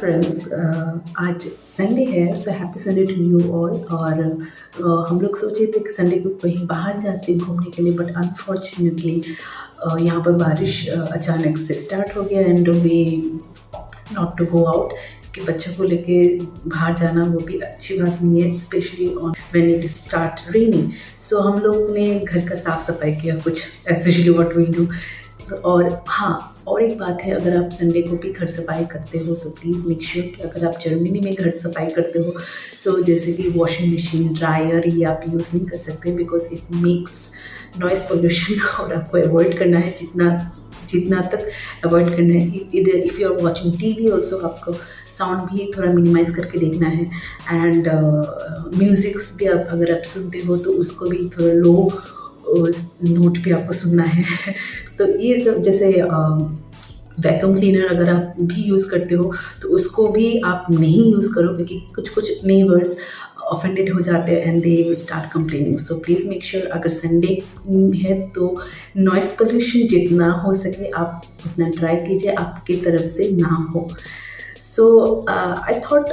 Friends, आज Sunday है, so happy Sunday to you all. और हम लोग सोचे थे कि संडे को कहीं बाहर जाते घूमने के लिए, बट अनफॉर्चुनेटली यहाँ पर बारिश अचानक से स्टार्ट हो गया and we not to go out, कि बच्चों को लेके बाहर जाना वो भी अच्छी बात नहीं है, specially on when it start raining. So हम लोग ने घर का साफ सफाई किया, कुछ as usually what we do. और हाँ, और एक बात है, अगर आप संडे को भी घर सफाई करते हो सो प्लीज़ मेक श्योर कि अगर आप जर्मनी में घर सफाई करते हो सो जैसे कि वॉशिंग मशीन, ड्रायर ये आप यूज़ नहीं कर सकते, because it makes noise pollution और आपको अवॉइड करना है जितना तक अवॉइड करना है। इधर if you are watching TV also आपको साउंड भी थोड़ा मिनिमाइज़ करके देखना है एंड म्यूज़िक्स भी अगर आप सुनते हो तो उसको भी थोड़ा लो नोट पे आपको सुनना है। तो ये सब जैसे वैक्यूम क्लीनर अगर आप भी यूज़ करते हो तो उसको भी आप नहीं यूज़ करो, क्योंकि कुछ नेबर्स ऑफेंडेड हो जाते हैं and they will start complaining. So please make sure अगर संडे है तो नॉइस पोल्यूशन जितना हो सके आप उतना ट्राई कीजिए, आपकी तरफ से ना हो। सो आई थॉट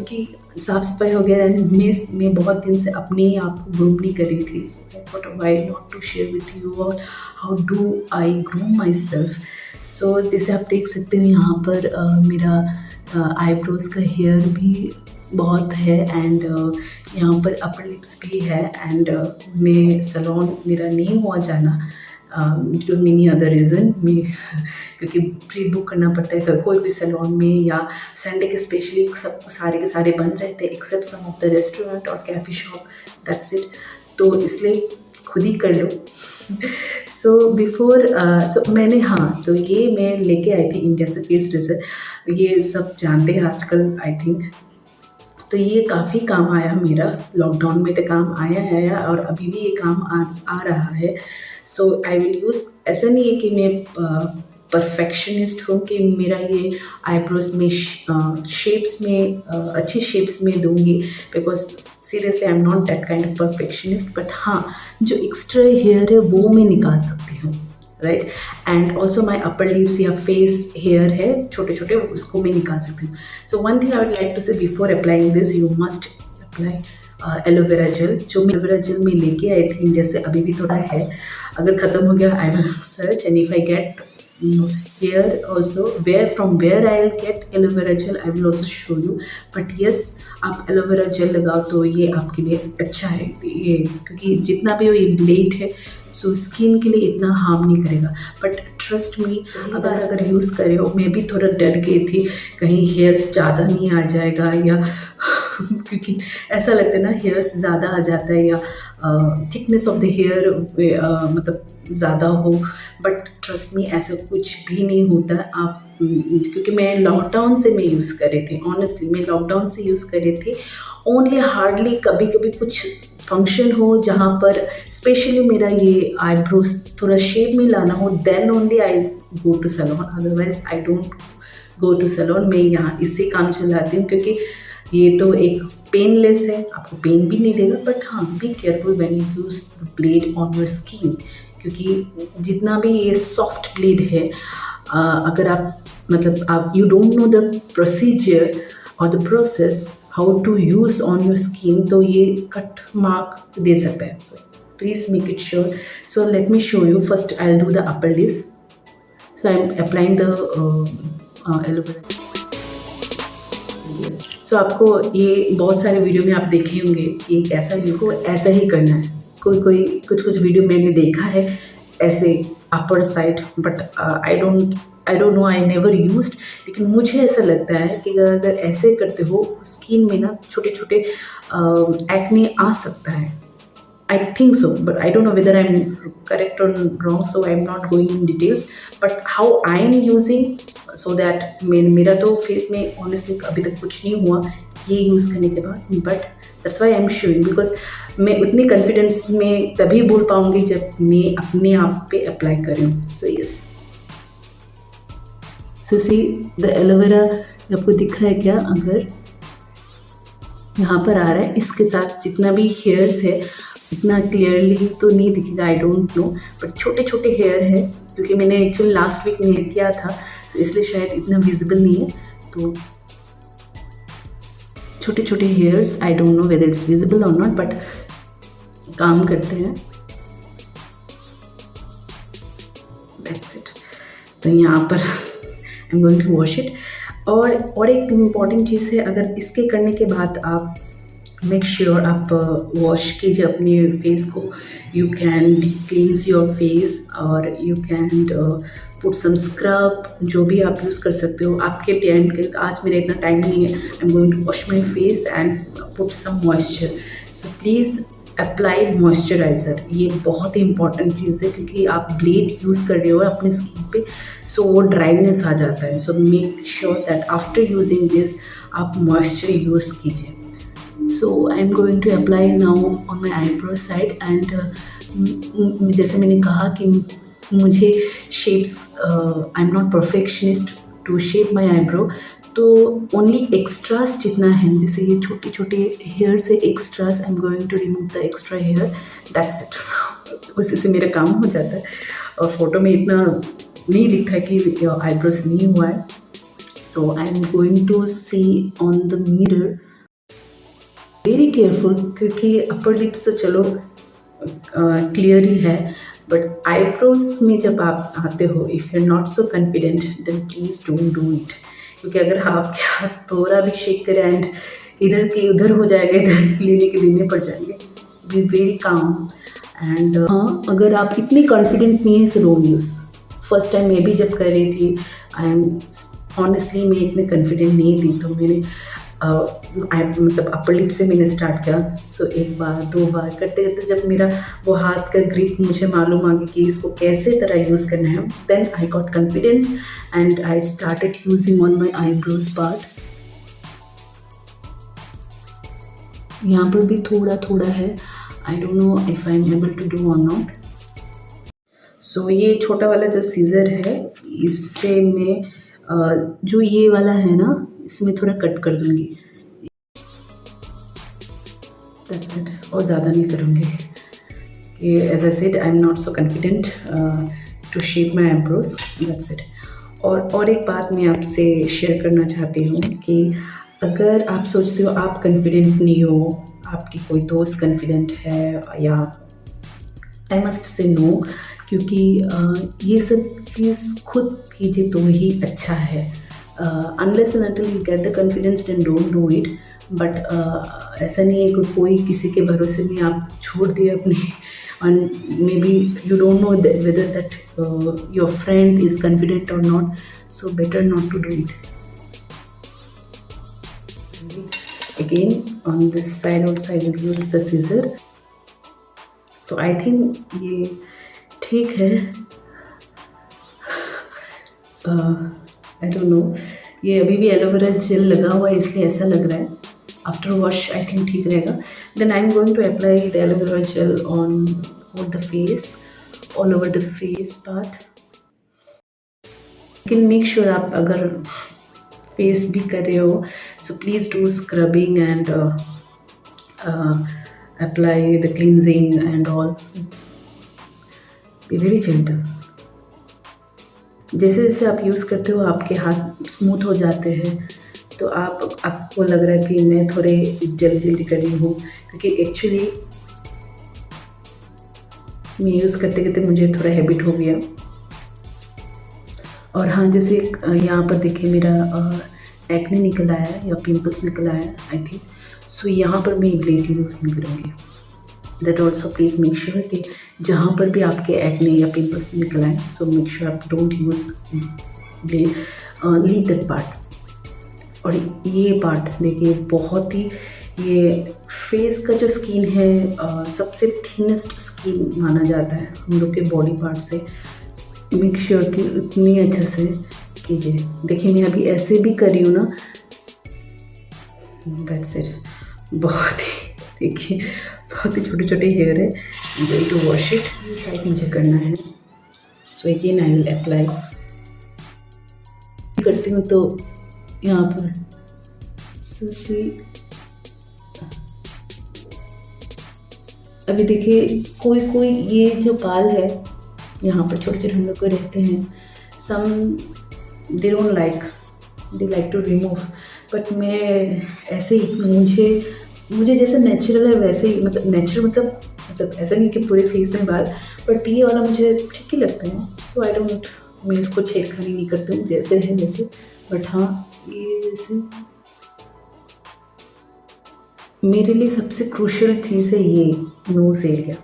कि साफ सफाई हो गया एंड मैं बहुत दिन से अपने आप को ग्रूम नहीं कर रही थी, so I thought why not to share with you और how do I groom myself. So जैसे आप देख सकते हो यहाँ पर मेरा आईब्रोज का हेयर भी बहुत है एंड यहाँ पर अपर लिप्स भी है एंड मैं सैलून मेरा नहीं हुआ जाना टू मेनी अदर रीज़न में, क्योंकि प्री बुक करना पड़ता है कोई भी सैलून में, या संडे के स्पेशली सब सारे के सारे बंद रहते हैं except some of the restaurant और कैफ़े शॉप, दैट्स इट। तो इसलिए खुद ही कर लो। सो मैंने तो ये मैं लेके आई थी इंडिया से फेस रेजर, ये सब जानते हैं आजकल आई थिंक। तो ये काफ़ी काम आया मेरा, लॉकडाउन में तो काम आया और अभी भी ये काम आ रहा है। सो आई विल यूज़, ऐसा नहीं है कि मैं परफेक्शनिस्ट हूँ कि मेरा ये आईब्रोज में शेप्स में अच्छी शेप्स में दूँगी, because seriously I am not that kind of perfectionist. But हाँ, जो एक्स्ट्रा हेयर है वो मैं निकाल सकती हूँ, right. And also my upper lips या फेस हेयर है छोटे छोटे, उसको मैं निकाल सकती हूँ। So one thing I would like to say before applying this, you must apply aloe vera gel. जो मैं एलोवेरा जेल में लेके आई थी इंडिया से, अभी भी थोड़ा है, अगर ख़त्म हो गया I will search and if I get here also from where I'll get aloe vera gel I will also show you, but yes, आप एलोवेरा जेल लगाओ तो ये आपके लिए अच्छा है ये, क्योंकि जितना भी ये ब्लेड है सो स्किन के लिए इतना हार्म नहीं करेगा। बट ट्रस्ट मी, अगर यूज़ करे हो, मैं भी थोड़ा डर गई थी कहीं हेयर्स ज़्यादा नहीं आ जाएगा या क्योंकि ऐसा लगता है ना हेयर्स ज़्यादा आ जाता है या थिकनेस ऑफ द हेयर मतलब ज़्यादा हो, बट ट्रस्ट मी ऐसा कुछ भी नहीं होता। आप क्योंकि मैं लॉकडाउन से मैं यूज़ कर रही थी, ऑनेस्टली मैं लॉकडाउन से यूज़ कर रही थी, ओनली हार्डली कभी कभी कुछ फंक्शन हो जहाँ पर स्पेशली मेरा ये आईब्रोज थोड़ा शेप में लाना हो, then only I go to salon, otherwise I don't go to salon. मैं यहाँ इससे काम चलाती हूँ क्योंकि ये तो एक पेनलेस है, आपको पेन भी नहीं देगा, बट हाँ be careful when you use the blade on your skin, क्योंकि जितना भी ये सॉफ्ट ब्लेड है अगर आप you don't know the procedure और the process how to use on your skin, तो ये कट मार्क दे सकता है। So please make it sure. So let me show you, first I will do the upper lips. So I am applying the aloe vera. So आपको ये बहुत सारे video में आप देखे होंगे कि कैसा इसको ऐसा ही करना है। कुछ वीडियो मैंने देखा है ऐसे upper side, but I don't no, I never used, लेकिन मुझे ऐसा लगता है कि अगर ऐसे करते हो स्किन में ना छोटे छोटे एक्ने आ सकता है। I think so, but I don't know whether I'm correct or wrong, so I'm not going in details. But how I'm using so that मेरा तो फेस में honestly अभी तक कुछ नहीं हुआ ये यूज़ करने के बाद, but that's why I'm showing, because मैं उतनी कॉन्फिडेंस में तभी बोल पाऊँगी जब मैं अपने आप पे अप्लाई कर रही हूँ। So yes, so see the aloe vera आपको दिख रहा है क्या? अगर यहाँ पर आ रहा है, इसके साथ जितना भी हेयर्स है इतना क्लियरली तो नहीं दिखेगा, आई डोंट नो, बट छोटे छोटे हेयर है, क्योंकि मैंने एक्चुअली लास्ट वीक में किया था तो इसलिए शायद इतना विजिबल नहीं है। तो छोटे छोटे hairs, I don't know whether it's visible और नॉट, बट काम करते हैं। That's it. तो यहाँ पर I am going to wash it. और एक इम्पॉर्टेंट चीज़ है, अगर इसके करने के बाद आप मेक श्योर आप वॉश कीजिए अपने फेस को। You can cleanse your face और you can put some scrub, जो भी आप यूज़ कर सकते हो आपके टाइम के। आज मेरा इतना टाइम नहीं है, I am going to wash my face and put some moisture. So please apply moisturiser, ये बहुत ही इंपॉर्टेंट चीज़ है, क्योंकि आप ब्लेड यूज़ कर रहे हो अपने स्किन पे, सो वो ड्राइनेस आ जाता है। So make sure that after using this आप मॉइस्चर यूज़ कीजिए। So I'm going to apply now on my eyebrow side and जैसे मैंने कहा कि मुझे shapes, I am not perfectionist to shape my eyebrow, तो ओनली एक्स्ट्रास जितना है, जैसे ये छोटे छोटे हेयर से extras, I am going to remove the extra hair, that's it. उसी से मेरा काम हो जाता है और फोटो में इतना नहीं दिखता कि आईब्रोज नहीं हुआ है। So I am going to see on the mirror very careful, क्योंकि अपर लिप्स तो चलो क्लियर ही है, बट आईब्रोज में जब आप आते हो, if you are not so confident then please don't do it. क्योंकि अगर आपके हाथ थोड़ा भी शेक करें एंड इधर के उधर हो जाएगा, इधर क्लिनिक देने पड़ जाएंगे। बी वेरी काम एंड हाँ, अगर आप इतनी कॉन्फिडेंट नहीं है so don't use. First time मैं भी जब कर रही थी, आई एम ऑनेस्टली मैं इतने कॉन्फिडेंट नहीं थी, तो मैंने मतलब अपर लिप से मैंने स्टार्ट किया। सो एक बार दो बार करते करते जब मेरा वो हाथ का ग्रिप मुझे मालूम आ गया कि इसको कैसे तरह यूज़ करना है, then I got confidence and I started using on my eyebrows part. यहाँ पर भी थोड़ा थोड़ा है, I don't know if I am able to do और नॉट। सो ये छोटा वाला जो सीज़र है, इससे मैं जो ये वाला है ना, इसमें थोड़ा कट कर दूंगी। दैट्स इट, और ज़्यादा नहीं करूँगी कि as I said I am not so confident to shape my eyebrows, that's it. और एक बात मैं आपसे शेयर करना चाहती हूँ कि अगर आप सोचते हो आप कॉन्फिडेंट नहीं हो, आपकी कोई दोस्त कॉन्फिडेंट है, या आई मस्ट से नो, क्योंकि ये सब चीज़ खुद कीजिए तो ही अच्छा है। Unless and until you get the confidence then don't do it. But ऐसा नहीं है कि कोई किसी के भरोसे में आप छोड़ दिए अपने, and maybe you don't know whether that your friend is confident or not, so better not to do it. Again on this side also I will use the scissor. तो I think ये ठीक है, I don't know, ये अभी भी aloe vera gel लगा हुआ है इसलिए ऐसा लग रहा है। आफ्टर वॉश आई थिंक ठीक रहेगा। Then I am going to apply the aloe vera gel on the face, all over the face part. लेकिन मेक श्योर आप अगर फेस भी कर रहे हो, so please do scrubbing and apply the cleansing and all, be very gentle. जैसे जैसे आप यूज़ करते हो आपके हाथ स्मूथ हो जाते हैं, तो आपको लग रहा है कि मैं थोड़े जल्दी जल्दी कर रही हूँ, क्योंकि एक्चुअली मैं यूज़ करते करते मुझे थोड़ा हैबिट हो गया। और हाँ, जैसे यहाँ पर देखिए मेरा एक्ने निकल आया है या पिंपल्स निकल आया है आई थिंक, सो यहाँ पर मैं ब्लेड यूज़ नहीं करूँगी। That also please make sure कि जहाँ पर भी आपके एक्ने या पिंपल्स निकल आए, सो मेक श्योर आप don't use blade, leave that part. और ये पार्ट देखिए, बहुत ही ये फेस का जो स्किन है सबसे थिनेस्ट स्किन माना जाता है हम लोग के बॉडी पार्ट से। मेक श्योर कि इतनी अच्छे से कीजिए। देखिए मैं अभी ऐसे भी कर रही हूँ ना, दैट्स इट। बहुत ही देखिए बहुत ही छोटे छोटे हेयर है। Going to wash it, side नीचे करना है। So again I will apply करती हूँ, तो यहाँ पर अभी देखिए कोई ये जो बाल है यहाँ पर छोटे छोटे हम लोग को रहते हैं, some they don't like they like to remove, but मैं ऐसे ही मुझे मुझे जैसे नेचुरल है वैसे ही, मतलब नेचुरल मतलब ऐसा नहीं कि पूरे फेस में बाल, बट ये वाला मुझे ठीक ही लगता है। सो आई डोंट, मैं इसको छेड़खानी नहीं करती हूँ, जैसे है वैसे। बट हाँ, ये जैसे मेरे लिए सबसे क्रूशियल चीज़ है ये नोज़ एरिया,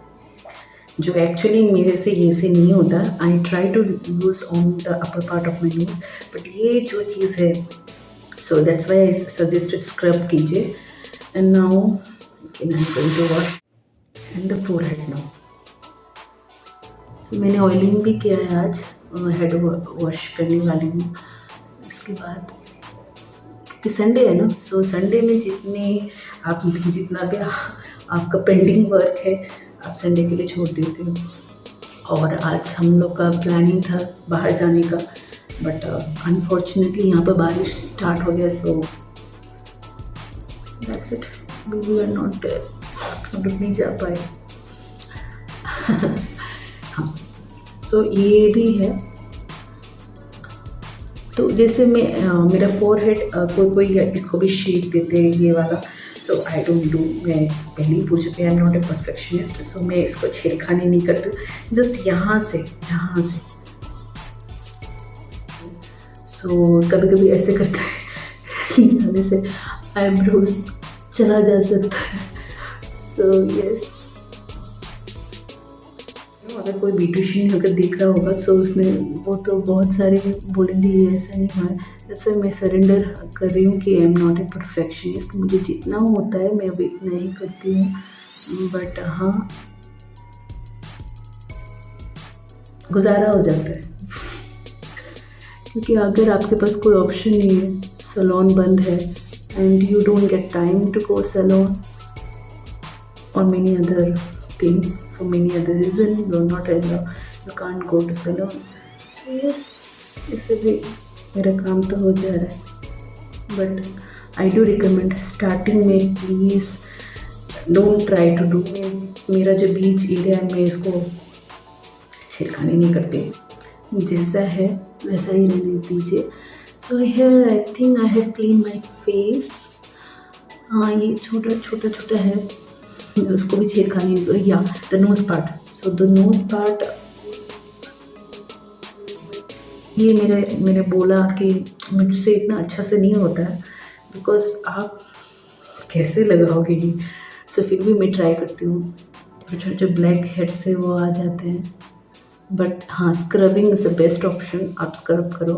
जो एक्चुअली मेरे से ये से नहीं होता। I try to use on the upper part of my nose, but ये जो चीज़ है, so that's why I suggested scrub कीजिए। And now I am going to wash and the forehead now. So मैंने ऑयलिंग भी किया है आज, हेड वॉश करने वाली हूँ इसके बाद, क्योंकि संडे है ना। सो संडे में जितना भी आपका पेंडिंग वर्क है, आप संडे के लिए छोड़ देते हो। और आज हम लोग का प्लानिंग था बाहर जाने का, बट अनफॉर्चुनेटली यहाँ पर बारिश स्टार्ट हो गया। So that's it, we are not हम लोग नहीं जा पाए। हाँ, सो ये भी है। तो जैसे मेरा फोरहेड कोई इसको भी शेप देते हैं ये वाला, सो आई डोंट डू। मैं पहले ही पूछ चुकी, I am not a perfectionist, so मैं इसको छेड़खानी नहीं करती, जस्ट यहाँ से। सो कभी कभी ऐसे करते हैं जाने से आईब्रोज चला जा सकता है। सो यस, अगर कोई ब्यूटिशियन अगर देख रहा होगा, सो उसने वो तो बहुत सारे बोलेंगे ये ऐसा नहीं हुआ है। जैसे मैं सरेंडर कर रही हूँ कि आई एम नॉट ए परफेक्शनिस्ट, मुझे जितना होता है मैं अभी इतना ही करती हूँ। बट हाँ, गुजारा हो जाता है, क्योंकि अगर आपके पास कोई ऑप्शन नहीं है, सैलून बंद है and you don't get time to go salon और many other thing, for many other reason you are not allowed, you can't go to salon. So yes, इसलिए मेरा काम तो हो जा रहा है, but I do recommend starting में please don't try to do. मेरा जो बीच एरिया है मैं इसको छेड़खानी नहीं करती, जैसा है वैसा ही रहने दीजिए। So here I think I have clean my face. हाँ, ये छोटा है, उसको भी छेड़खानी, या the nose part. So the nose part, ये मैंने बोला कि मुझसे इतना अच्छा से नहीं होता है, बिकॉज आप कैसे लगाओगे ये। सो फिर भी मैं ट्राई करती हूँ, छोटे जो ब्लैक हेड्स है वो आ जाते हैं। बट हाँ, scrubbing is the best option, आप स्क्रब करो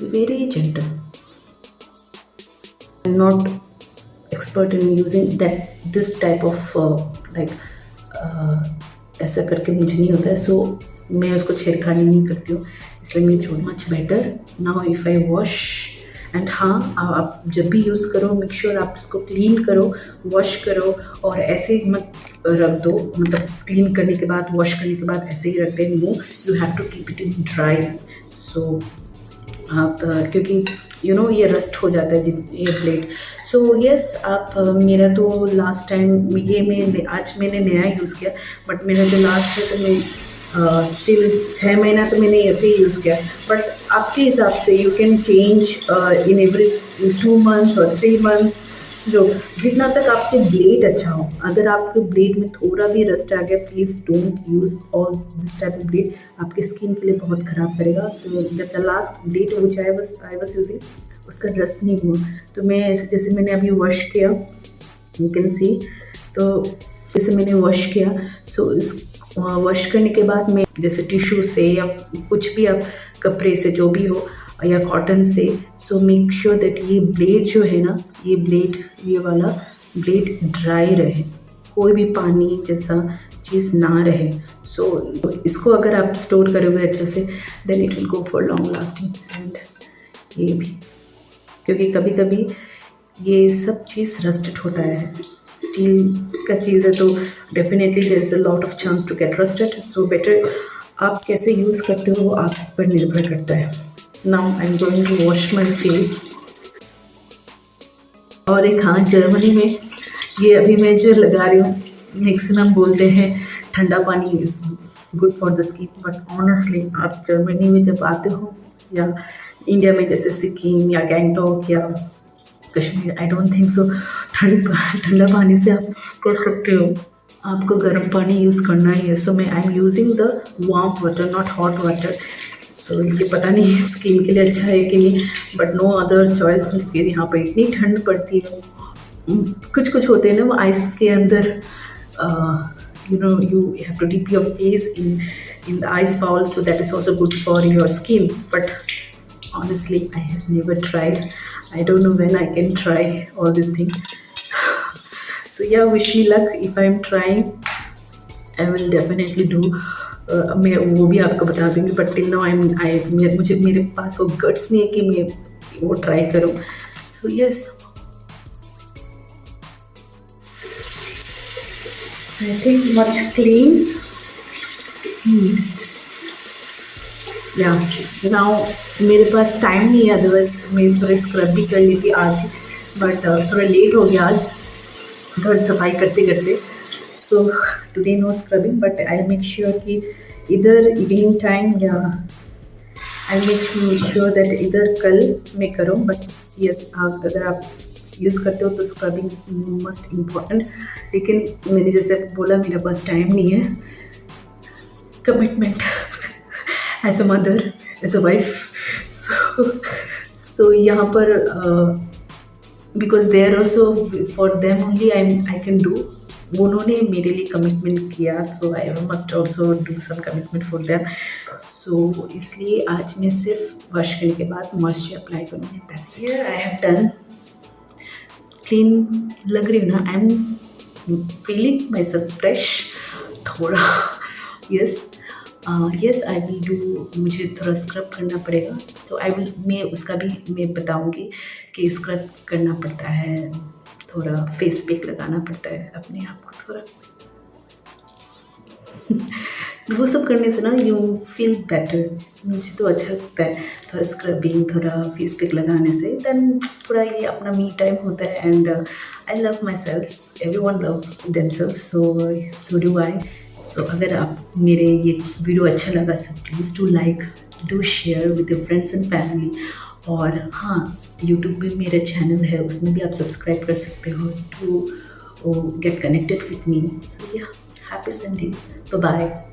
very gentle. Not expert in using this type of ऐसा करके मुझे नहीं होता है, सो मैं उसको छेड़खानी नहीं करती हूँ, इसलिए मैं so much better. Now if I wash, and हाँ, आप जब भी यूज़ करो मेक श्योर आप इसको क्लीन करो, वॉश करो, और ऐसे ही मत रख दो, मतलब क्लीन करने के बाद, वॉश करने के बाद ऐसे ही रख दें। No, you have to keep it in dry. So आप क्योंकि ये रस्ट हो जाता है ये ब्लेड। सो यस, आप मेरा तो लास्ट टाइम ये आज मैंने नया यूज़ किया, बट मेरा जो लास्ट है तो मैं टिल 6 महीना तो मैंने ऐसे ही यूज़ किया। बट आपके हिसाब से you can change in every 2 months और 3 मंथ्स, जो जितना तक आपके ब्लेड अच्छा हो। अगर आपके ब्लेड में थोड़ा भी रस्ट आ गया, please don't use all this type of blade, आपके स्किन के लिए बहुत ख़राब करेगा। तो the last blade which I was using, उसका रस्ट नहीं हुआ। तो मैं जैसे मैंने अभी वॉश किया, यू कैन सी, तो जैसे मैंने वॉश किया, सो इस वॉश करने के बाद मैं जैसे टिश्यू से या कुछ भी आप कपड़े से जो भी हो या कॉटन से, सो मेक श्योर दैट ये ब्लेड जो है ना, ये वाला ब्लेड ड्राई रहे, कोई भी पानी जैसा चीज़ ना रहे। सो इसको अगर आप स्टोर करोगे अच्छे से, then it will go for long lasting. And ये भी, क्योंकि कभी कभी ये सब चीज़ रस्टेड होता है, स्टील का चीज़ है, तो definitely there is a lot of chance to get rusted. So better आप कैसे यूज़ करते हो वो आप पर निर्भर करता है। Now I am going to wash my face. और एक हाँ, जर्मनी में ये अभी मैं जो लगा रही हूँ, मैक्सिमम बोलते हैं ठंडा पानी is good for the skin, but honestly आप जर्मनी में जब आते हो या इंडिया में जैसे सिक्किम या गैंगटॉक या Kashmir, I don't think so ठंडा पानी से आप कर सकते हो। आपको गर्म पानी यूज़ करना ही है। सो मैं I am using the warm water, not hot water. So ये पता नहीं स्किन के लिए अच्छा है कि नहीं, बट नो अदर चॉइस, क्योंकि यहाँ पर इतनी ठंड पड़ती है। कुछ कुछ होते हैं ना वो आइस के अंदर, you have to dip your face in the ice bowl, so that is also good for your skin, but honestly I have never tried. I don't know when I can try all these things. so, so yeah, wish me luck. If I'm trying, I will definitely do. मैं वो भी आपको बता दूंगी, but till now मुझे मेरे पास वो guts नहीं है कि मैं वो ट्राई करूँ। So yes, I think much clean. या नाउ मेरे पास टाइम नहीं है, अदरवाइज मैं थोड़ा स्क्रब भी कर लेती आज, बट थोड़ा लेट हो गया आज घर सफाई करते करते। So today no scrubbing, but I make sure कि इधर इवनिंग टाइम या आई मेक श्योर दैट इधर कल मैं करूँ। बट यस, अगर आप यूज़ करते हो तो स्क्रबिंग इज मस्ट इम्पॉर्टेंट। लेकिन मैंने जैसे बोला मेरे पास टाइम नहीं है, commitment as a mother, as a wife. So यहाँ पर because they are also for them only I can do. उन्होंने मेरे लिए कमिटमेंट किया, so I must also do some commitment for them. So इसलिए आज मैं सिर्फ वॉश करने के बाद मॉइस्चर अप्लाई करूँगी। That's it, I have done. Clean लग रही हूँ ना? I am feeling myself fresh थोड़ा। Yes yes, I will do. मुझे थोड़ा स्क्रब करना पड़ेगा, तो मैं उसका भी मैं बताऊँगी कि स्क्रब करना पड़ता है, थोड़ा फेस पैक लगाना पड़ता है अपने आप को थोड़ा। वो सब करने से ना यू फील बेटर। मुझे तो अच्छा लगता है थोड़ा स्क्रबिंग, थोड़ा फेस पैक लगाने से, देन थोड़ा ये अपना मी टाइम होता है। And I love myself, everyone love themselves, so do I. So अगर आप मेरे ये वीडियो अच्छा लगा, so please do like, do share with your friends and family. और हाँ, यूट्यूब में मेरा चैनल है, उसमें भी आप सब्सक्राइब कर सकते हो to get connected with me. So yeah, happy Sunday, bye bye.